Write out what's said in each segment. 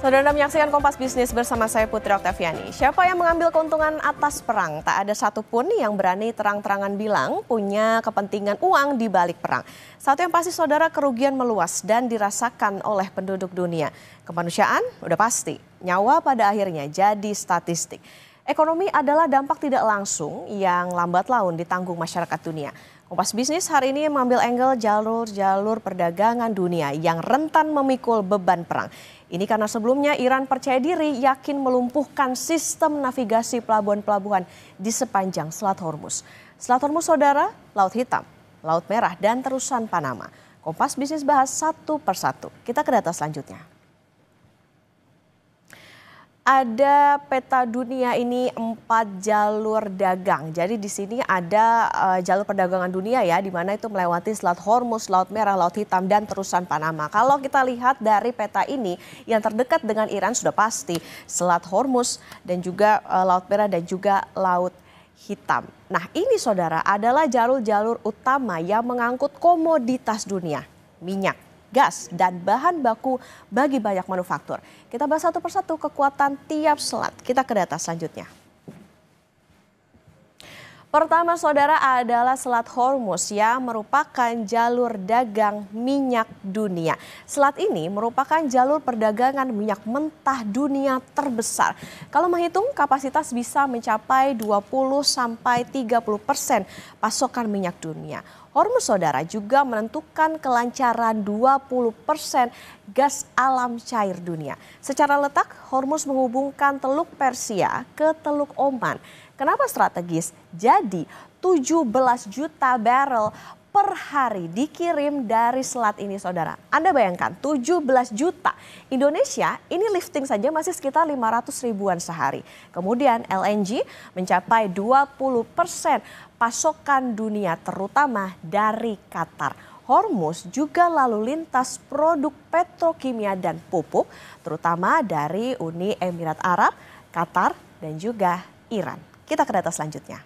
Saudara Anda menyaksikan Kompas Bisnis bersama saya Putri Oktaviani. Siapa yang mengambil keuntungan atas perang? Tak ada satupun yang berani terang-terangan bilang punya kepentingan uang di balik perang. Satu yang pasti saudara, kerugian meluas dan dirasakan oleh penduduk dunia. Kemanusiaan udah pasti, nyawa pada akhirnya jadi statistik. Ekonomi adalah dampak tidak langsung yang lambat laun ditanggung masyarakat dunia. Kompas Bisnis hari ini mengambil angle jalur-jalur perdagangan dunia yang rentan memikul beban perang. Ini karena sebelumnya Iran percaya diri yakin melumpuhkan sistem navigasi pelabuhan-pelabuhan di sepanjang Selat Hormuz. Selat Hormuz saudara, Laut Hitam, Laut Merah dan terusan Panama. Kompas Bisnis bahas satu persatu. Kita ke data selanjutnya. Ada peta dunia ini 4 jalur dagang. Jadi di sini ada jalur perdagangan dunia ya, di mana itu melewati Selat Hormuz, Laut Merah, Laut Hitam dan terusan Panama. Kalau kita lihat dari peta ini, yang terdekat dengan Iran sudah pasti Selat Hormuz dan juga Laut Merah dan juga Laut Hitam. Nah, ini saudara adalah jalur-jalur utama yang mengangkut komoditas dunia, minyak, gas, dan bahan baku bagi banyak manufaktur. Kita bahas satu persatu kekuatan tiap selat. Kita ke data selanjutnya. Pertama saudara adalah Selat Hormuz yang merupakan jalur dagang minyak dunia. Selat ini merupakan jalur perdagangan minyak mentah dunia terbesar. Kalau menghitung kapasitas bisa mencapai 20-30% pasokan minyak dunia. Hormuz saudara juga menentukan kelancaran 20% gas alam cair dunia. Secara letak, Hormuz menghubungkan Teluk Persia ke Teluk Oman. Kenapa strategis? Jadi 17 juta barrel per hari dikirim dari selat ini saudara. Anda bayangkan 17 juta. Indonesia ini lifting saja masih sekitar 500 ribuan sehari. Kemudian LNG mencapai 20% pasokan dunia terutama dari Qatar. Hormuz juga lalu lintas produk petrokimia dan pupuk terutama dari Uni Emirat Arab, Qatar dan juga Iran. Kita ke data selanjutnya.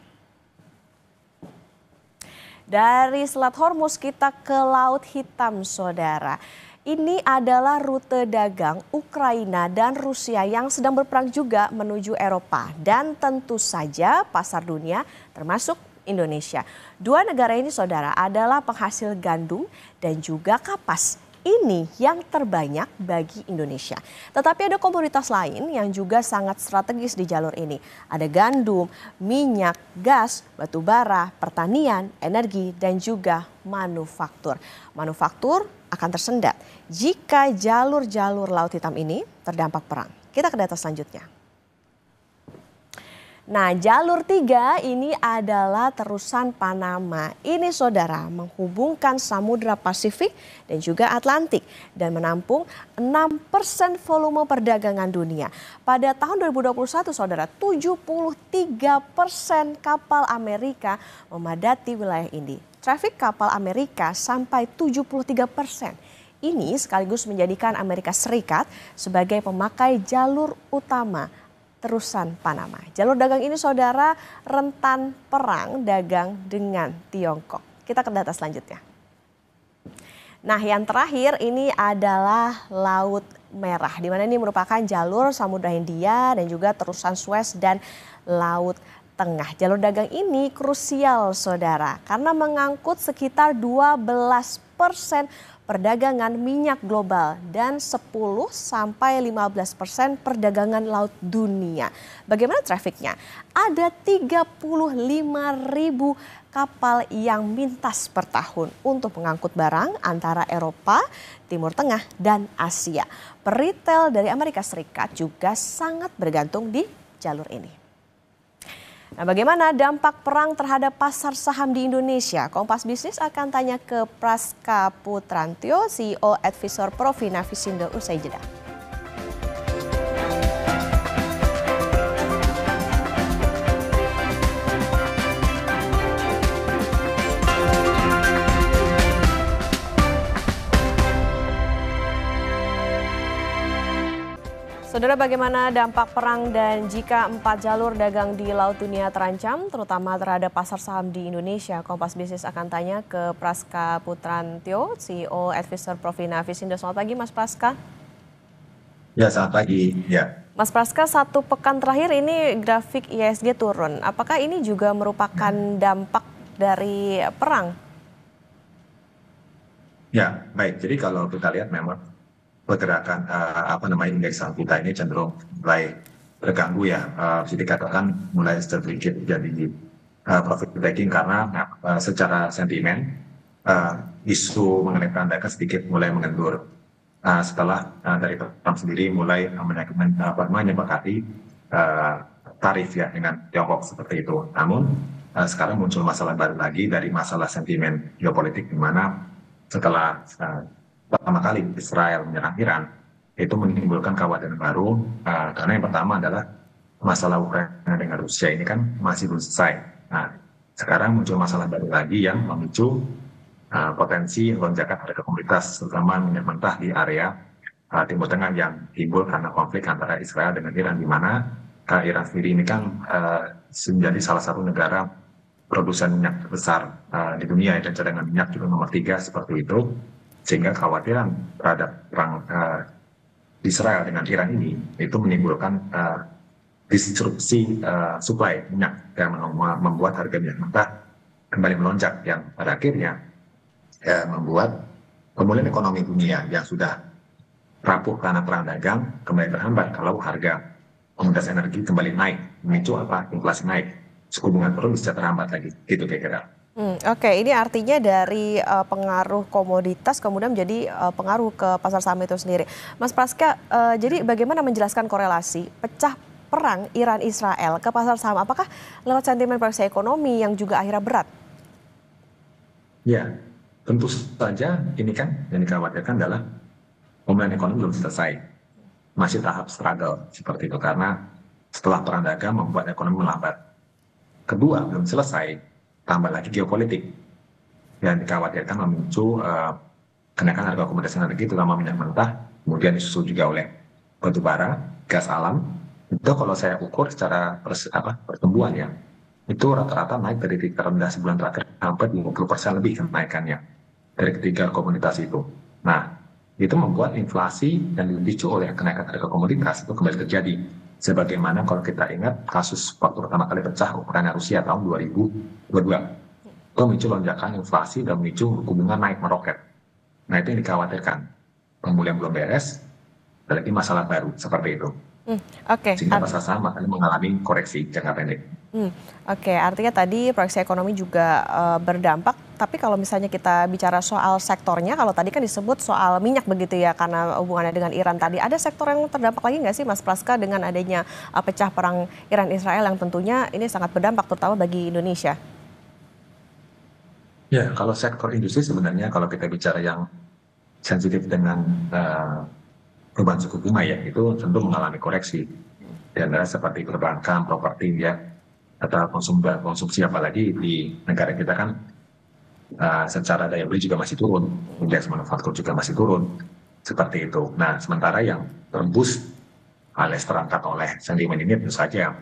Dari Selat Hormuz kita ke Laut Hitam saudara. Ini adalah rute dagang Ukraina dan Rusia yang sedang berperang juga menuju Eropa. Dan tentu saja pasar dunia termasuk Indonesia. Dua negara ini saudara adalah penghasil gandum dan juga kapas. Ini yang terbanyak bagi Indonesia. Tetapi ada komoditas lain yang juga sangat strategis di jalur ini. Ada gandum, minyak, gas, batu bara, pertanian, energi, dan juga manufaktur. Manufaktur akan tersendat jika jalur-jalur Laut Hitam ini terdampak perang. Kita ke data selanjutnya. Nah, jalur 3 ini adalah terusan Panama. Ini saudara menghubungkan Samudra Pasifik dan juga Atlantik dan menampung 6% volume perdagangan dunia. Pada tahun 2021 saudara, 73% kapal Amerika memadati wilayah ini. Trafik kapal Amerika sampai 73%. Ini sekaligus menjadikan Amerika Serikat sebagai pemakai jalur utama terusan Panama. Jalur dagang ini saudara rentan perang dagang dengan Tiongkok. Kita ke data selanjutnya. Nah, yang terakhir ini adalah Laut Merah, di mana ini merupakan jalur Samudra Hindia dan juga terusan Suez dan Laut Tengah. Jalur dagang ini krusial saudara karena mengangkut sekitar 12% perdagangan minyak global dan 10-15% perdagangan laut dunia. Bagaimana trafiknya? Ada 35.000 kapal yang mintas per tahun untuk mengangkut barang antara Eropa, Timur Tengah, dan Asia. Peritel dari Amerika Serikat juga sangat bergantung di jalur ini. Nah, bagaimana dampak perang terhadap pasar saham di Indonesia? Kompas Bisnis akan tanya ke Praska Putrantyo, CEO Advisor Provina Visindo usai jeda. Saudara, bagaimana dampak perang dan jika 4 jalur dagang di laut dunia terancam, terutama terhadap pasar saham di Indonesia? Kompas Bisnis akan tanya ke Praska Putrantyo, CEO Advisor Provina Visindo. Selamat pagi Mas Praska. Ya, selamat pagi. Ya. Mas Praska, satu pekan terakhir ini grafik IHSG turun. Apakah ini juga merupakan dampak dari perang? Ya, baik. Jadi kalau kita lihat memang pergerakan apa namanya indeks saham kita ini cenderung mulai terganggu ya. Bisa dikatakan mulai sedikit jadi profit taking karena secara sentimen uh, isu mengenai perang dagang sedikit mulai mengendur. Setelah dari Trump sendiri mulai menyepakati uh, tarif ya dengan Tiongkok seperti itu. Namun sekarang muncul masalah baru lagi dari masalah sentimen geopolitik di mana setelah pertama kali Israel menyerang Iran itu menimbulkan kekhawatiran baru karena yang pertama adalah masalah Ukraina dengan Rusia ini kan masih belum selesai. Nah, sekarang muncul masalah baru lagi yang memicu potensi lonjakan harga komoditas terutama minyak mentah di area Timur Tengah yang timbul karena konflik antara Israel dengan Iran di mana Iran sendiri ini kan menjadi salah satu negara produsen minyak terbesar di dunia dan cadangan minyak juga nomor 3 seperti itu, sehingga kekhawatiran terhadap perang Israel dengan Iran ini itu menimbulkan disrupsi supply minyak yang membuat harga minyak mentah kembali melonjak yang pada akhirnya membuat pemulihan ekonomi dunia yang sudah rapuh karena perang dagang kembali terhambat kalau harga komoditas energi kembali naik, memicu apa? Inflasi naik, suku bunga turun bisa terhambat lagi, gitu kira-kira. Oke, ini artinya dari pengaruh komoditas kemudian menjadi pengaruh ke pasar saham itu sendiri. Mas Praska, jadi bagaimana menjelaskan korelasi pecah perang Iran-Israel ke pasar saham? Apakah lewat sentimen proyeksi ekonomi yang juga akhirnya berat? Ya, tentu saja ini kan yang dikhawatirkan adalah pemulihan ekonomi belum selesai, masih tahap struggle seperti itu karena setelah perang dagang membuat ekonomi melambat. Kedua, belum selesai, tambah lagi geopolitik yang dikhawatirkan memicu kenaikan harga komoditas energi terutama minyak mentah, kemudian disusul juga oleh batu bara, gas alam. Itu kalau saya ukur secara pertumbuhan ya, itu rata-rata naik dari titik terendah sebulan terakhir sampai 20% lebih kenaikannya dari ketiga komoditas itu. Nah, itu membuat inflasi dan dipicu oleh kenaikan harga komoditas itu kembali terjadi. Sebagaimana kalau kita ingat kasus waktu pertama kali pecah Ukraina Rusia tahun 2022. Itu memicu lonjakan inflasi dan memicu suku bunga naik meroket. Nah, itu yang dikhawatirkan. Pemulihan belum beres, ada lagi masalah baru seperti itu. Oke. Sehingga pasar saham akan mengalami koreksi jangka pendek. Oke, artinya tadi proyeksi ekonomi juga berdampak. Tapi kalau misalnya kita bicara soal sektornya, kalau tadi kan disebut soal minyak begitu ya, karena hubungannya dengan Iran tadi. Ada sektor yang terdampak lagi nggak sih Mas Praska dengan adanya pecah perang Iran-Israel yang tentunya ini sangat berdampak terutama bagi Indonesia? Ya, kalau sektor industri sebenarnya kalau kita bicara yang sensitif dengan perubahan suku bunga ya, itu tentu mengalami koreksi. Di antara seperti perbankan, properti ya, atau konsumsi apalagi di negara kita kan secara daya beli juga masih turun, indeks manufaktur juga masih turun, seperti itu. Nah, sementara yang tembus alias terangkat oleh sentimen ini tentu saja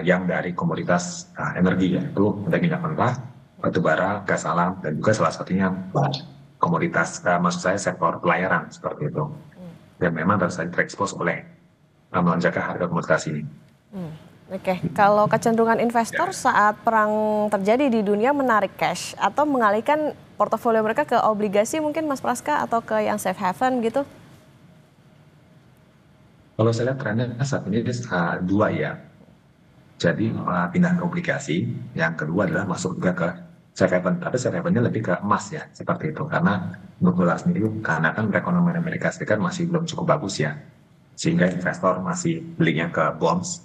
yang dari komoditas energi yaitu ada minyak mentah, batu bara, gas alam, dan juga salah satunya komoditas, maksud saya sektor pelayaran seperti itu. Dan memang harus terekspos oleh melonjaknya harga komoditas ini. Oke, kalau kecenderungan investor saat perang terjadi di dunia menarik cash atau mengalihkan portofolio mereka ke obligasi mungkin Mas Praska atau ke yang safe haven gitu? Kalau saya lihat trennya saat ini dua ya. Jadi pindah ke obligasi, yang kedua adalah masuk juga ke safe haven. Tapi safe havennya lebih ke emas ya, seperti itu. Karena untuk dolar sendiri, karena kan perekonomian Amerika Serikat masih belum cukup bagus ya. Sehingga investor masih belinya ke bonds,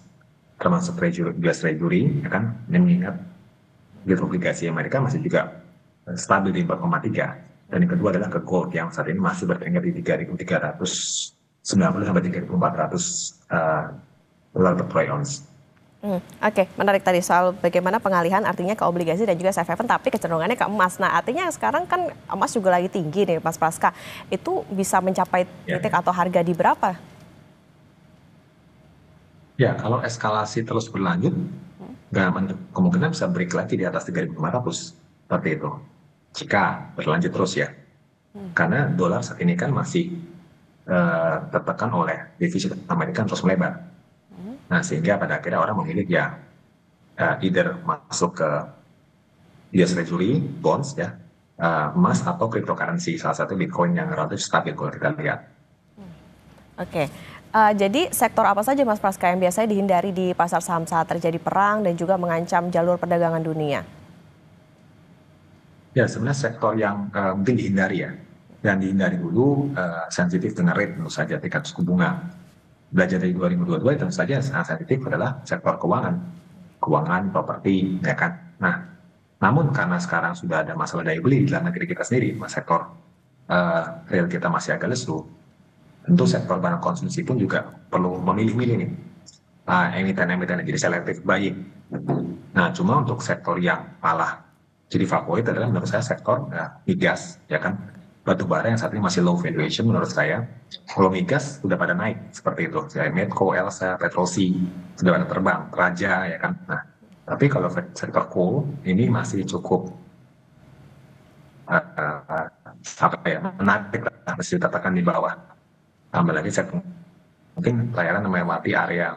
termasuk US Treasury, ya kan? Yang mengingat yield obligasi Amerika masih juga stabil di 4,3. Dan yang kedua adalah ke gold yang saat ini masih bertengger di 3.390 sampai 3.400 dolar per troy ounce. Oke, menarik tadi soal bagaimana pengalihan artinya ke obligasi dan juga safe haven tapi kecenderungannya ke emas. Nah, artinya sekarang kan emas juga lagi tinggi nih Mas Praska. Itu bisa mencapai titik atau harga di berapa? Ya, kalau eskalasi terus berlanjut, kemungkinan bisa break lagi di atas 3.500 seperti itu. Jika berlanjut terus ya. Karena dolar saat ini kan masih tertekan oleh defisit Amerika terus melebar. Nah, sehingga pada akhirnya orang memilih ya either masuk ke US Treasury, bonds ya, emas atau cryptocurrency, salah satu Bitcoin yang relatif stabil kalau kita lihat. Oke, jadi sektor apa saja Mas Praska yang biasanya dihindari di pasar saham saat terjadi perang dan juga mengancam jalur perdagangan dunia? Ya, sebenarnya sektor yang mungkin dihindari ya. Dan dihindari dulu sensitif dengan rate tentu saja tingkat suku bunga. Belajar dari 2022 tentu saja sangat sensitif adalah sektor keuangan. Keuangan, properti, ya kan. Nah, namun karena sekarang sudah ada masalah daya beli di dalam negeri kita sendiri, sektor real kita masih agak lesu, tentu sektor barang konsumsi pun juga perlu memilih-milih nih. Emiten-emiten jadi selektif buying. Nah, cuma untuk sektor yang malah jadi favorit adalah menurut saya sektor migas, ya kan, batu bara yang saat ini masih low valuation menurut saya. Kalau migas sudah pada naik seperti itu, kayak Medco, Elsa, Petrosi sudah pada terbang, Raja, ya kan. Nah, tapi kalau sektor coal ini masih cukup menarik lah, masih dikatakan di bawah. Tambah lagi sektor mungkin pelayaran melewati area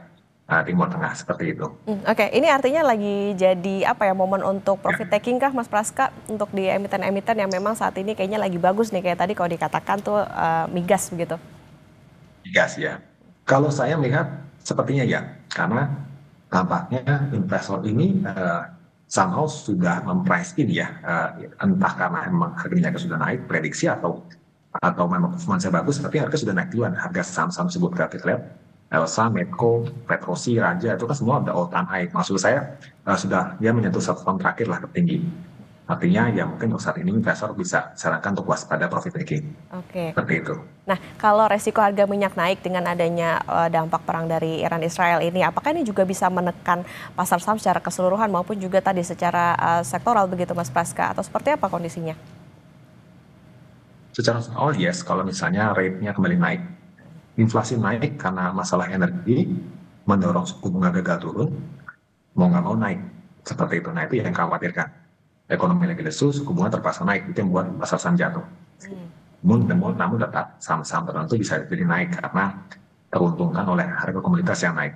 Timur Tengah seperti itu. Oke, ini artinya lagi jadi apa ya, momen untuk profit taking kah Mas Praska untuk di emiten-emiten yang memang saat ini kayaknya lagi bagus nih, kayak tadi kalau dikatakan tuh migas begitu? Migas ya. Kalau saya melihat sepertinya ya, karena tampaknya investor ini somehow sudah memprice in ya, entah karena memang harga minyak sudah naik prediksi atau memang performanya bagus, tapi harga sudah naik duluan. Harga saham-saham tersebut kita lihat Elsa, Medco, Petrosi, Raja itu kan semua udah all time high. Maksud saya sudah dia menyentuh 1 tahun terakhir lah tertinggi. Artinya ya mungkin untuk saat ini investor bisa sarankan untuk waspada profit taking. Oke. Seperti itu. Nah, kalau resiko harga minyak naik dengan adanya dampak perang dari Iran Israel ini, apakah ini juga bisa menekan pasar saham secara keseluruhan maupun juga tadi secara sektoral begitu Mas Praska, atau seperti apa kondisinya? Secara soal yes, kalau misalnya rate-nya kembali naik, inflasi naik karena masalah energi, mendorong suku bunga gagal turun, mau nggak mau naik. Seperti itu. Nah, itu yang khawatirkan. Ekonomi lagi lesu, suku bunga terpaksa naik, itu yang membuat pasar saham jatuh. Namun tetap saham-saham tertentu bisa jadi naik karena teruntungkan oleh harga komoditas yang naik.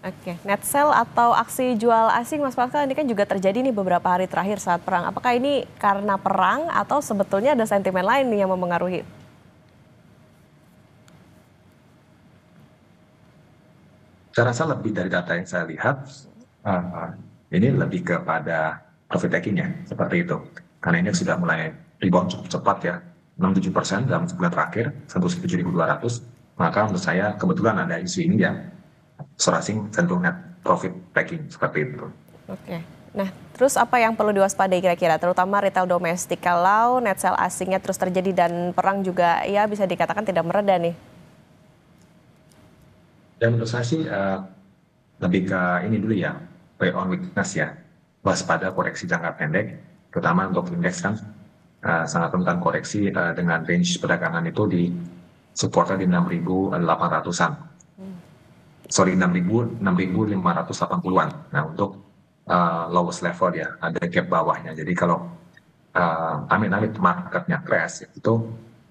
Oke, net sell atau aksi jual asing Mas Praska ini kan juga terjadi nih beberapa hari terakhir saat perang. Apakah ini karena perang atau sebetulnya ada sentimen lain nih yang mempengaruhi? Saya rasa lebih dari data yang saya lihat, ini lebih kepada profit taking ya, seperti itu. Karena ini sudah mulai rebound cukup cepat ya, 6-7% dalam sebulan terakhir, sentuh 7.200. Maka menurut saya kebetulan ada isu ini ya, asing cenderung net profit taking seperti itu. Oke. Nah, terus apa yang perlu diwaspadai kira-kira, terutama retail domestik kalau net sell asingnya terus terjadi dan perang juga ya bisa dikatakan tidak mereda nih? Dan menurut saya sih lebih ke ini dulu ya, buy on weakness ya, waspada koreksi jangka pendek, terutama untuk indeks kan sangat rentan koreksi dengan range perdagangan itu di supportnya di 6.800-an. Sorry, 6.580-an. Nah, untuk lowest level ya, ada gap bawahnya. Jadi kalau amit-amit marketnya crash, itu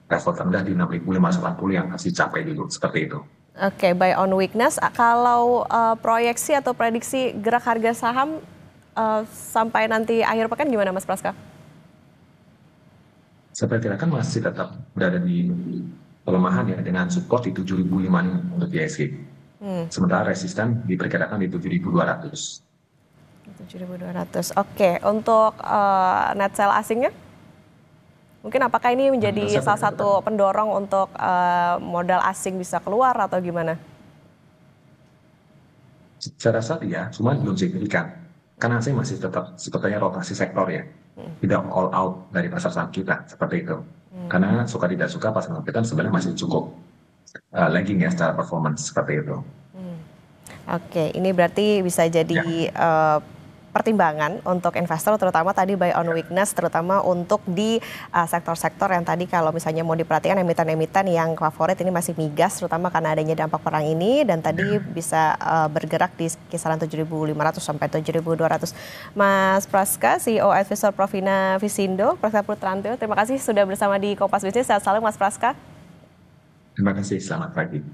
level terendah di 6.580 yang harus dicapai dulu, seperti itu. Oke, buy on weakness. Kalau proyeksi atau prediksi gerak harga saham sampai nanti akhir pekan gimana Mas Praska? Saya perkirakan masih tetap berada di pelemahan ya, dengan support di 7.005 untuk IHSG. Sementara resisten diperkirakan di 7.200. 7.200. Oke, untuk net sell asingnya? Mungkin apakah ini menjadi salah satu pendorong untuk modal asing bisa keluar atau gimana? Saya rasa ya, cuma belum signifikan. Karena asing masih tetap sepertinya rotasi sektor ya. Tidak all out dari pasar saham kita, seperti itu. Karena suka tidak suka pasar saham kita sebenarnya masih cukup lagging ya secara performance, seperti itu. Oke, ini berarti bisa jadi pertimbangan untuk investor, terutama tadi buy on weakness, terutama untuk di sektor-sektor yang tadi kalau misalnya mau diperhatikan emiten-emiten yang favorit ini masih migas, terutama karena adanya dampak perang ini, dan tadi bisa bergerak di kisaran 7.500 sampai 7.200. Mas Praska, CEO Advisor Provina Visindo, Praska Putrantio, terima kasih sudah bersama di Kompas Bisnis. Sehat selalu Mas Praska. Terima kasih, selamat pagi.